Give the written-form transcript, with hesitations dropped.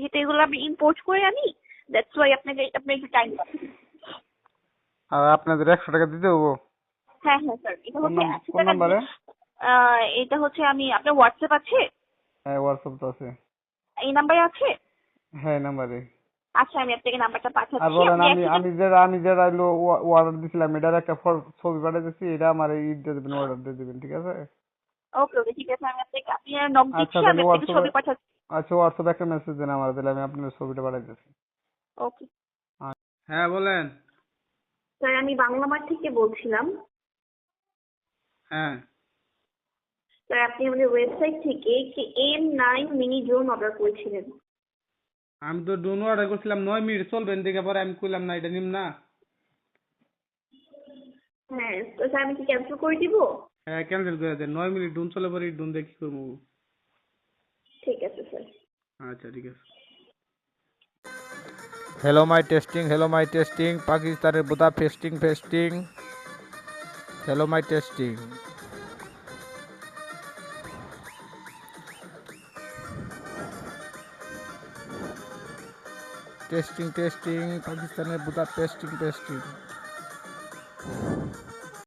যেহেতু এগুলো আমি ইম্পোর্ট করে আনি, দ্যাটস ওয়াই আপনাকে আপনি একটু টাইম পাবেন। আর আপনাদের 100 টাকা দিতে হবো? হ্যাঁ হ্যাঁ স্যার, এটা হচ্ছে 80 কোন টাকা নাম্বারে? এটা হচ্ছে আমি, আপনার হোয়াটসঅ্যাপ আছে? হ্যাঁ, হোয়াটসঅ্যাপ তো আছে। এই নাম্বারে আছে? হ্যাঁ, এই নাম্বারে। আচ্ছা, আমি আপনাকে নাম্বারটা আর পাঠাচ্ছি, বলেন, আপনি আমি 80 টাকা। আমি যেটা অর্ডার দিছিলাম এটার একটা ছবি পাঠিয়ে দিচ্ছি, এটা আমার এই দিয়ে দেবেন, অর্ডার দিয়ে দেবেন, ঠিক আছে? ওকে ওকে, ঠিক আছে, আমি আপনাকে, আপনি নক আচ্ছা, দিচ্ছি, আমি তাহলে আপনাকে হোয়াটসঅ্যাপে, ছবি পাঠাচ্ছি। আচ্ছা হোয়াটসঅ্যাপে একটা মেসেজ দেন আমার, তাহলে আমি আপনার ছবিটা পাঠিয়ে দিচ্ছি। ওকে হ্যাঁ বলেন। স্যার, আমি বাংলা মাঠ থেকে বলছিলাম। হ্যাঁ, স্যার, আপনি আমাদের ওয়েবসাইট থেকে M9 মিনি ড্রোন অর্ডার করেছিলেন। আমি তো ডোন অর্ডার করছিলাম, 9 মিনিট চলবেন দেখে পরে আমি কইলাম না এটা নিম না। হ্যাঁ, তো স্যার আমি কি ক্যান্সেল করে দিব? হ্যাঁ, ক্যান্সেল করে দেন, 9 মিনিট ডোন চলে পরে ডোন দেখে কি করবো। ঠিক আছে স্যার। আচ্ছা, ঠিক আছে। hello my testing পাকিস্তানের বুদা ফেস্টিং hello my testing পাকিস্তানের বুদা পেস্টিং